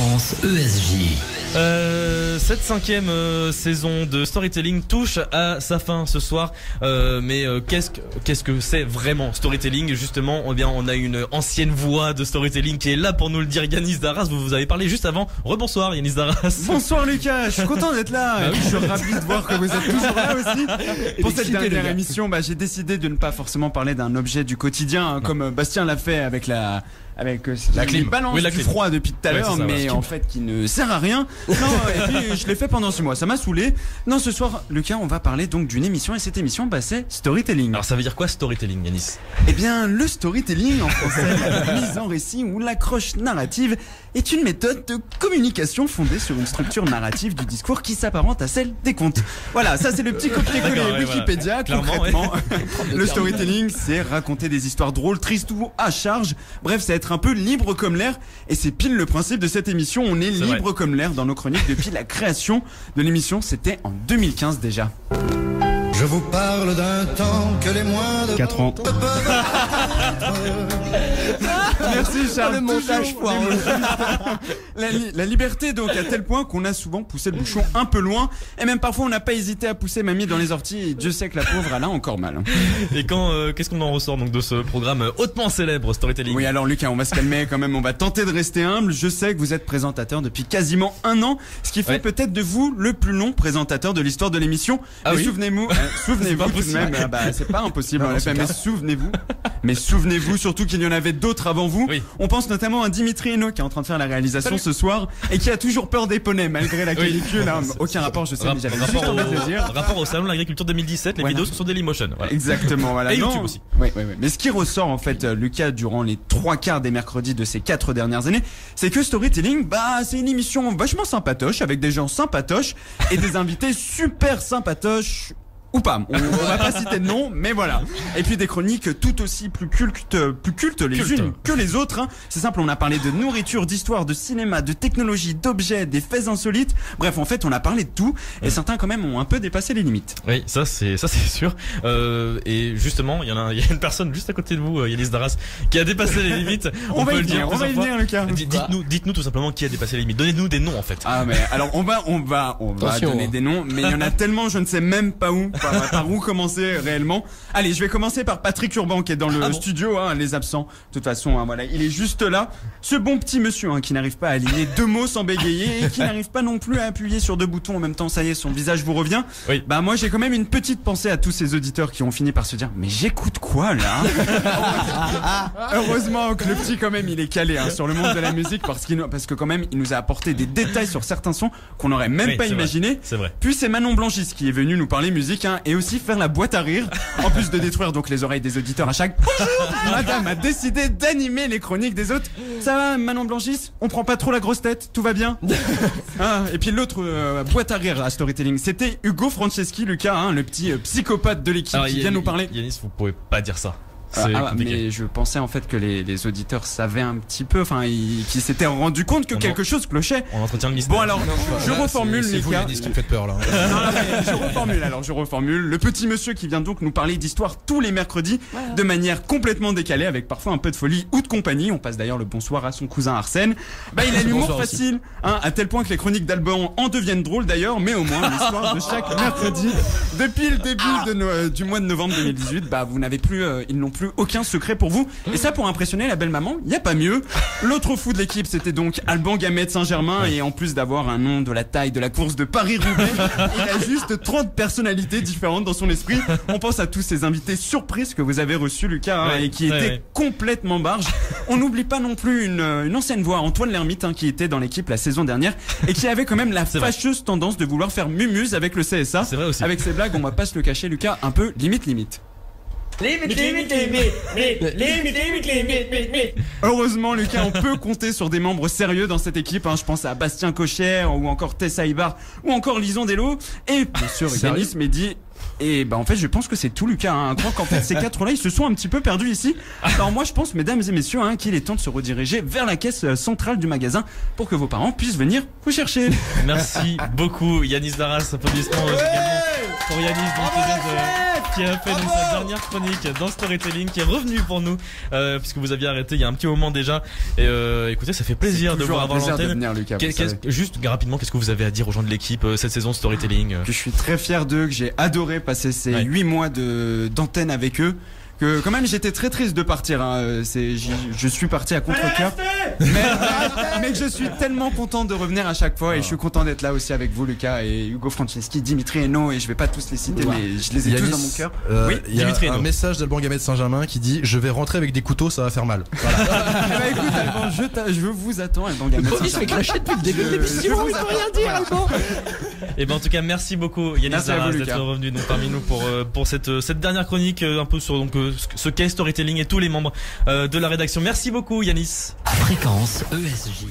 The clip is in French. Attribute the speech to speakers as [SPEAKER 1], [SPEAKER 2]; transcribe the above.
[SPEAKER 1] France ESJ.
[SPEAKER 2] Cette 5e saison de Storytelling touche à sa fin ce soir. Mais qu'est-ce que c'est vraiment Storytelling? Justement, on a une ancienne voix de Storytelling qui est là pour nous le dire. Yanis Darras, vous avez parlé juste avant. Rebonsoir Yanis Darras.
[SPEAKER 3] Bonsoir Lucas, je suis content d'être là.
[SPEAKER 2] Bah oui.
[SPEAKER 3] Je suis ravi de voir que vous êtes toujours là aussi. Pour cette dernière émission, j'ai décidé de ne pas forcément parler d'un objet du quotidien, comme Bastien l'a fait avec la clim. Balance du froid depuis tout à l'heure, mais en fait qui ne sert à rien. Non, et puis je l'ai fait pendant 6 mois, ça m'a saoulé. Non, ce soir, Lucas, on va parler donc d'une émission, et cette émission, c'est Storytelling.
[SPEAKER 2] Alors ça veut dire quoi Storytelling, Yanis?
[SPEAKER 3] Eh bien, le storytelling en français, la mise en récit ou l'accroche narrative, est une méthode de communication fondée sur une structure narrative du discours qui s'apparente à celle des contes. Voilà, ça c'est le petit copier-coller Wikipédia.
[SPEAKER 2] Voilà.
[SPEAKER 3] Concrètement, le storytelling, c'est raconter des histoires drôles, tristes ou à charge. Bref, c'est être un peu libre comme l'air, et c'est pile le principe de cette émission. On est libre comme l'air dans nos chroniques depuis la création de l'émission. C'était en 2015 déjà.
[SPEAKER 4] Je vous parle d'un temps que les moins de
[SPEAKER 3] 4 ans. Merci Charles.
[SPEAKER 1] Le montage foireux.
[SPEAKER 3] La liberté donc à tel point qu'on a souvent poussé le bouchon un peu loin, et même parfois on n'a pas hésité à pousser mamie dans les orties, et Dieu sait que la pauvre elle a encore mal.
[SPEAKER 2] Et qu'est-ce qu'on en ressort donc de ce programme hautement célèbre Storytelling?
[SPEAKER 3] Oui, alors Lucas, on va se calmer quand même, on va tenter de rester humble. Je sais que vous êtes présentateur depuis quasiment 1 an, ce qui fait peut-être de vous le plus long présentateur de l'histoire de l'émission. Mais souvenez-vous tout de même, c'est pas impossible, mais souvenez-vous surtout qu'il y en avait d'autres avant vous.
[SPEAKER 2] Oui.
[SPEAKER 3] On pense notamment à Dimitri Hainaut qui est en train de faire la réalisation ce soir et qui a toujours peur des poneys malgré la canicule. Aucun rapport, je sais, mais j'avais juste envie de le dire.
[SPEAKER 2] Rapport au salon de l'agriculture 2017, les vidéos sont sur Dailymotion. Voilà.
[SPEAKER 3] Exactement, voilà.
[SPEAKER 2] Et YouTube aussi.
[SPEAKER 3] Oui. Mais ce qui ressort en fait, Lucas, durant les 3/4 des mercredis de ces 4 dernières années, c'est que Storytelling, c'est une émission vachement sympatoche avec des gens sympatoches et des invités super sympatoches. Ou pas, on va pas citer de nom, mais voilà. Et puis des chroniques tout aussi plus cultes les unes que les autres. C'est simple, on a parlé de nourriture, d'histoire, de cinéma, de technologie, d'objets, des faits insolites. Bref, en fait, on a parlé de tout, et certains quand même ont un peu dépassé les limites.
[SPEAKER 2] Oui, ça c'est sûr. Et justement, il y a une personne juste à côté de vous, Yanis Darras, qui a dépassé les limites.
[SPEAKER 3] On va y venir, Lucas.
[SPEAKER 2] Dites-nous tout simplement qui a dépassé les limites. Donnez-nous des noms en fait.
[SPEAKER 3] Ah mais alors on va donner des noms, mais il y en a tellement, je ne sais même pas où. Par où commencer réellement. Allez, je vais commencer par Patrick Urban qui est dans le studio, les absents. De toute façon, voilà, il est juste là. Ce bon petit monsieur qui n'arrive pas à aligner 2 mots sans bégayer et qui n'arrive pas non plus à appuyer sur 2 boutons en même temps. Ça y est, son visage vous revient. Oui. Moi, j'ai quand même une petite pensée à tous ces auditeurs qui ont fini par se dire mais j'écoute quoi là? Heureusement que le petit quand même il est calé sur le monde de la musique parce que quand même il nous a apporté des détails sur certains sons qu'on n'aurait même pas imaginé.
[SPEAKER 2] C'est vrai.
[SPEAKER 3] Puis c'est Manon Blanchis qui est venu nous parler musique et aussi faire la boîte à rire, en plus de détruire donc les oreilles des auditeurs à chaque bonjour. Madame a décidé d'animer les chroniques des autres. Ça va Manon Blanchis? On prend pas trop la grosse tête? Tout va bien? Et puis l'autre boîte à rire à Storytelling, c'était Hugo Franceschi, Lucas, le petit psychopathe de l'équipe qui vient nous parler.
[SPEAKER 2] Yanis, vous pouvez pas dire ça.
[SPEAKER 3] Mais je pensais en fait que les auditeurs savaient un petit peu, qu'ils s'étaient rendu compte que quelque chose clochait.
[SPEAKER 2] On entretient le mystère.
[SPEAKER 3] Bon alors, je reformule
[SPEAKER 5] c'est vous, Yanis, qui me faites peur là.
[SPEAKER 3] Je reformule. Le petit monsieur qui vient donc nous parler d'histoire tous les mercredis de manière complètement décalée, avec parfois un peu de folie ou de compagnie. On passe d'ailleurs le bonsoir à son cousin Arsène. Il a l'humour facile, à tel point que les chroniques d'Alban en deviennent drôles d'ailleurs, mais au moins l'histoire de chaque mercredi depuis le début du mois de novembre 2018, vous n'avez plus, ils n'ont plus aucun secret pour vous. Et ça, pour impressionner la belle maman, il n'y a pas mieux. L'autre fou de l'équipe, c'était donc Alban Gamet de Saint-Germain. Et en plus d'avoir un nom de la taille de la course de Paris-Roubaix, il a juste 30 personnalités différentes dans son esprit. On pense à tous ces invités surprises que vous avez reçus, Lucas, et qui étaient complètement barges. On n'oublie pas non plus une ancienne voix, Antoine Lermite, qui était dans l'équipe la saison dernière et qui avait quand même la fâcheuse tendance de vouloir faire mumuse avec le CSA.
[SPEAKER 2] C'est vrai aussi.
[SPEAKER 3] Avec ses blagues, on va pas se le cacher, Lucas, un peu limite. Heureusement, Lucas, on peut compter sur des membres sérieux dans cette équipe. Je pense à Bastien Cocher ou encore Tessa Ibar ou encore Lison Dello et bien sûr Yanis Mehdi. Et en fait je pense que c'est tout, Lucas. Je crois qu'en fait ces 4 là ils se sont un petit peu perdus ici. Alors moi je pense, mesdames et messieurs, qu'il est temps de se rediriger vers la caisse centrale du magasin pour que vos parents puissent venir vous chercher.
[SPEAKER 2] Merci beaucoup Yanis Darras. Applaudissements également pour Yanis. qui a fait donc sa dernière chronique dans Storytelling, qui est revenu pour nous, puisque vous aviez arrêté il y a un petit moment déjà. Et écoutez, ça fait plaisir de vous avoir
[SPEAKER 3] plaisir de
[SPEAKER 2] l'antenne.
[SPEAKER 3] venir, Lucas.
[SPEAKER 2] Juste rapidement, qu'est-ce que vous avez à dire aux gens de l'équipe cette saison de Storytelling?
[SPEAKER 3] Que je suis très fier d'eux, que j'ai adoré passer ces 8 mois d'antenne avec eux. Que quand même j'étais très triste de partir, hein. Je suis parti à contre-cœur, mais que je suis tellement content de revenir à chaque fois, et je suis content d'être là aussi avec vous, Lucas et Hugo Franceschi, Dimitri Hainaut, et je vais pas tous les citer, mais je les ai tous dans mon cœur.
[SPEAKER 5] Oui, il y a
[SPEAKER 2] Dimitri
[SPEAKER 5] un message d'Alban Gamet de Saint-Germain qui dit: je vais rentrer avec des couteaux, ça va faire mal. Voilà.
[SPEAKER 3] Écoute, Alban, je vous attends, Alban Gamet.
[SPEAKER 1] Il se fait clasher depuis le début de l'émission, il peut rien dire, Alban.
[SPEAKER 2] Et ben en tout cas, merci beaucoup Yanis
[SPEAKER 3] Merci à
[SPEAKER 2] Zaras
[SPEAKER 3] vous,
[SPEAKER 2] d'être
[SPEAKER 3] Lucas.
[SPEAKER 2] revenu parmi nous pour cette dernière chronique un peu sur ce qu'est Storytelling et tous les membres de la rédaction. Merci beaucoup Yanis.
[SPEAKER 1] Fréquence ESJ.